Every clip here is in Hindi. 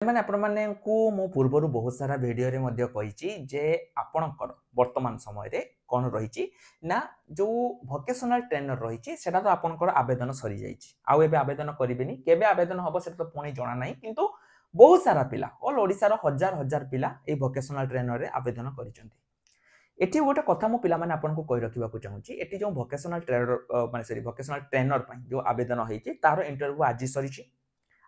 मैंने आपण माने को मो पूर्वरु बहुत सारा वीडियो रे मध्य कहिची जे आपणकर वर्तमान समय रे कोन रहिची ना जो वोकेशनल ट्रेनर रहिची सेटा तो आपणकर आवेदन सरी जाईची आउ एबे आवेदन करिबेनी केबे आवेदन हबो सेटा तो पुणी जणा नाही किंतु बहुत सारा पिला ऑल ओडिसा रो हजार हजार पिला ए वोकेशनल ट्रेनर रे आवेदन करिसंती। एठी गोटे कथा मो पिला माने आपन को कहि रखिबा को चाहूची एठी जो वोकेशनल ट्रेनर माने सॉरी वोकेशनल ट्रेनर पई जो आवेदन होईची तारो इंटरव्यू आज सरीची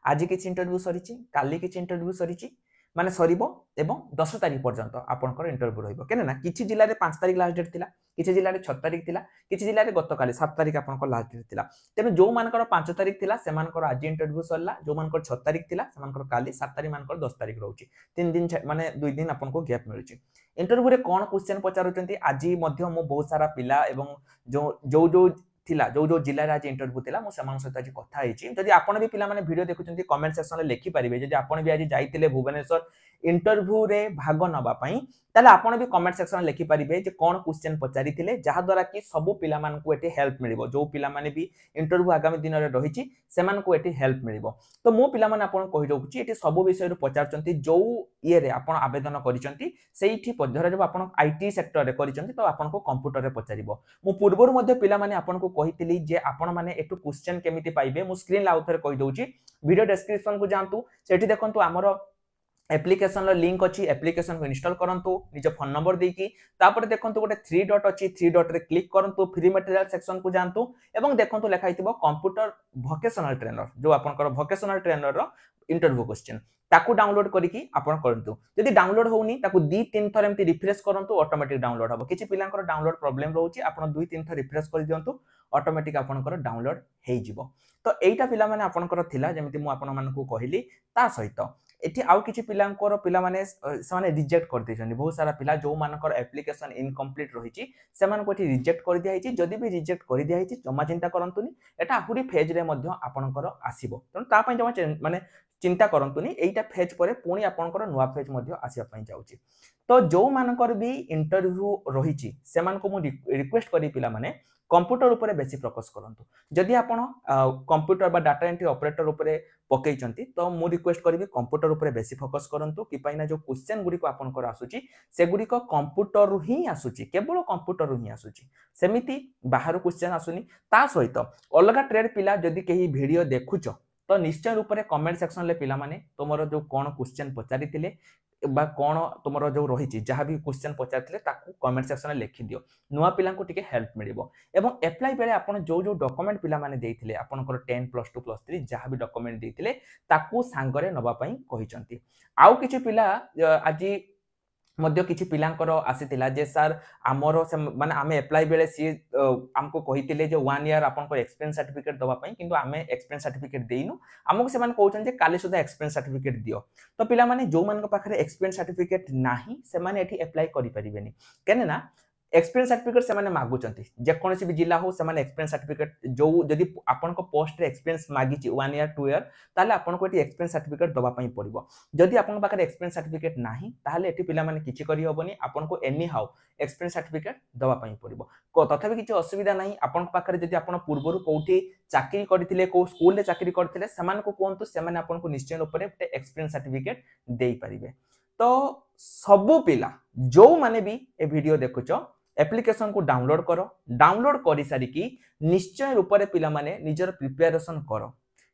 आज किसी इंटरव्यू सरी काली किसी इंटरव्यू सरी माने सरीबो एवं 10 तारिख पर्यंत आपनकर इंटरव्यू रहिबो केने ना किछि जिल्ला रे 5 तारिख लास्ट डेट थिला किछि जिल्ला रे 6 तारिख थिला किछि जिल्ला रे गत काली 7 तारिख आपनकर लास्ट डेट थिला तेनु जो मानकर 5 तारिख थिला से मानकर आज इंटरव्यू सरला जो मानकर 6 तारिख थिला से मानकर काली 7 तारिख मानकर 10 तारिख रहउची 3 दिन माने 2 दिन आपनको गैप मिलुची। इंटरव्यू रे कोन क्वेश्चन पचारुचंती आज मध्य मो बहुत सारा पिला एवं जो थिला जो जिल्ला रे आज इंटरव्यू थिला मो समान सहित आज कथा हेची जदि आपण भी पिला माने वीडियो देखुचंती कमेंट सेक्शन रे लिखि परिबे जदि आपण भी आज जाईतिले भुवनेश्वर इंटरव्यू रे भाग नबा पई ताले आपण भी कमेंट सेक्शन रे लिखि परिबे जे कोन क्वेश्चन पचारि थिले जहा द्वारा कि सब पिला मान को एटे हेल्प मिलिबो जो पिला माने भी इंटरव्यू आगामी दिन रे रहिची सेमान को एटे हेल्प मिलिबो। तो मो पिला माने आपण कहि दउची एटे सब विषय रे पचारचंती जो ये रे आपण आवेदन करिसंती सेइठी पद्धरे जब आपण आईटी सेक्टर रे करिसंती तो आपण को कंप्यूटर रे पचारिबो। मो पूर्वरु मध्ये पिला माने आपण को कहितली जे आपण माने एटु क्वेश्चन केमिति पाइबे मो स्क्रीन ला आउथरे कहि दउची वीडियो डिस्क्रिप्शन को जानतु सेठी देखंतु हमरो एप्लिकेशन लो लिंक अछि एप्लिकेशन को इंस्टॉल करंतु निज फोन नंबर देकी तापर देखंतु गोटे 3 डॉट अछि 3 डॉट रे क्लिक करंतु फ्री मटेरियल सेक्शन को जानतु एवं देखंतु लेखा हितबो कंप्यूटर वोकेशनल ट्रेनर जो आपनकर वोकेशनल ट्रेनर रो इंटरव्यू क्वेश्चन ताकू डाउनलोड करिकी आपण करंतु जदि डाउनलोड होउनी ताकू 2-3 थर एमती रिफ्रेश करंतु ऑटोमेटिक डाउनलोड हबो किछि पिलांकर डाउनलोड प्रॉब्लम रहउची आपण 2-3 थर रिफ्रेश कर दियंतु ऑटोमेटिक आपनकर डाउनलोड हेइ जिवो। तो एटा पिला माने आपनकर थिला जेमिति मु आपण मानकू कहिली ता सहित एठी आउ किछि पिलांकर पिला माने समाने रिजेक्ट कर दैछन बहुत सारा पिला जो मानकर एप्लिकेशन इनकम्प्लीट रहिछि सेमान को एठी रिजेक्ट कर दिया हिछि जदि भी रिजेक्ट कर दिया हिछि जमा चिंता करंतुनी एटा आहुरी फेज रे मध्ये आपनकर आसीबो तन ता पय जमा माने चिंता करंतुनी एटा फेज परे पुनी आपनकर नुवा फेज मध्ये आसीबा पय जाउछि। तो जो मानकर भी इंटरव्यू रहिछि सेमान को मु रिक्वेस्ट करी पिला माने कंप्यूटर ऊपर बेसी फोकस करंतु जदि आपण कंप्यूटर बा डाटा एंट्री ऑपरेटर ऊपर पकेइचंती तो मु रिक्वेस्ट करबी कंप्यूटर ऊपर बेसी फोकस करंतु कि पाइना जो क्वेश्चन गुडी को आपण कर आसुची से गुडी को कंप्यूटर ही आसुची केवल कंप्यूटर ही आसुची सेमिति बाहर क्वेश्चन आसुनी ता सहित अलगा ट्रेड पिला जदि केही वीडियो देखुच तो निश्चय रूप से कमेंट सेक्शन ले पिला माने तोमरो जो कोन क्वेश्चन पचारि थिले बा कोन तोमरो जो रहिछि जहा भी क्वेश्चन पचारथिले ताकू कमेंट सेक्शन में लिखि दियो नुवा पिला को टिके हेल्प मिलिबो एवं अप्लाई बेले आपण जो जो डॉक्यूमेंट पिला माने देइथिले आपनकर 10 प्लस 2 प्लस 3 जहा भी डॉक्यूमेंट देइथिले ताकू सांगरे नबा पई कहिसंती। आउ किछि पिला आज मध्य किछि पिलांकर आसीतिला जे सर आमर माने आमे अप्लाई बेले सी हमको कहितिले जे 1 ईयर आपनको एक्सपीरियंस सर्टिफिकेट दबा पई किंतु आमे एक्सपीरियंस सर्टिफिकेट देइनु हमको से माने कहउछन जे काली सुधा एक्सपीरियंस सर्टिफिकेट दियो। तो पिला माने जो मान को पाखरे एक्सपीरियंस सर्टिफिकेट नाही से माने एठी अप्लाई करि परिबेनी केने ना एक्सपीरियंस सर्टिफिकेट से माने मागुचंती जे कोनसी भी जिल्ला हो से माने एक्सपीरियंस सर्टिफिकेट जो जदि आपन को पोस्ट रे एक्सपीरियंस मागिची 1 ईयर 2 ईयर ताले आपन को एठी एक्सपीरियंस सर्टिफिकेट दबा पई पड़िबो जदि आपन पाखरे एक्सपीरियंस सर्टिफिकेट नाही ताले एठी पिला माने किछि करि होबनी आपन को एनी हाउ एक्सपीरियंस सर्टिफिकेट दबा पई पड़िबो को तथापि किछि असुविधा नाही आपन पाखरे जदि आपन पूर्वरु कोठी चाकरी करथिले को स्कूल रे चाकरी करथिले समान को कोंतु से माने आपन को निश्चय रूप रे एक्सपीरियंस सर्टिफिकेट देई परिबे। तो सबु पिला जो माने भी ए वीडियो देखुचो एप्लिकेशन को डाउनलोड करो डाउनलोड करि सारी की निश्चय रूप रे पिला माने निजर प्रिपरेशन करो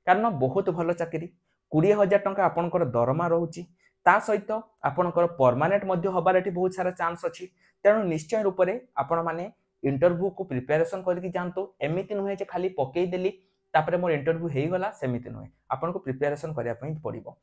कारण बहुत भलो चाकरी 20,000 टंका आपनकर दरमा रहउची ता सहित आपनकर परमानेंट मध्ये हबार एठी बहुत सारा चांस अछि तेनु निश्चय रूप रे आपण माने इंटरव्यू को प्रिपरेशन करके जानतो एमिति नहे जे खाली पकेई देली तापरे मोर इंटरव्यू हेई गला सेमिति नहे आपण को प्रिपरेशन करिया पई पड़िबो।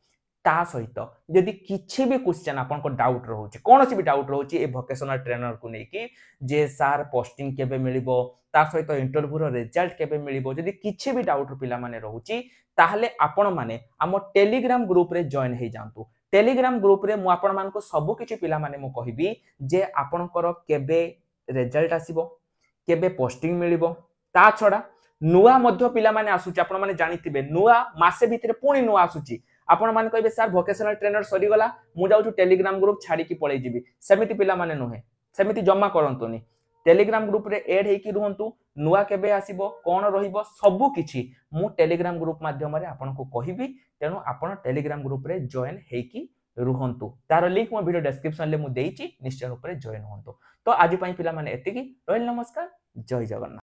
ता सहित जदि किछि भी क्वेश्चन आपन को डाउट रहउची कोनोसी भी डाउट रहउची ए वोकेशनल ट्रेनर को नै कि जे सार पोस्टिंग केबे मिलिबो ता सहित इंटरव्यू रो रिजल्ट केबे मिलिबो जदि किछि भी डाउट पिला माने रहउची ताहले आपण माने हम टेलीग्राम ग्रुप रे जॉइन हे जानतु टेलीग्राम ग्रुप रे मु आपण मान को सब किछि पिला माने मु कहिबी जे आपनकर केबे रिजल्ट आसीबो केबे पोस्टिंग मिलिबो ता छडा नुवा मध्य पिला माने आसुची आपण माने जानिथिबे नुवा मासे भितरे पुणी नुवा आसुची आपण मान कहबे सर वोकेशनल ट्रेनर सरी गला मु जाउ टेलीग्राम ग्रुप छाड़ी की पळै जिवि सेमिति पिला माने नहे सेमिति जमा करंतुनी टेलीग्राम ग्रुप रे ऐड हेकी रहंतु नुवा केबे आसीबो कोन रहिबो सब किछि मु टेलीग्राम ग्रुप माध्यम रे आपन को कहिबी तेणु आपण टेलीग्राम ग्रुप रे जॉइन हेकी रुहंतु तार लिंक मो वीडियो डिस्क्रिप्शन ले मु देइची निश्चय रूप रे जॉइन होंतु तो आज पई पिला माने एतिकी रोहिल नमस्कार जय जगन्नाथ।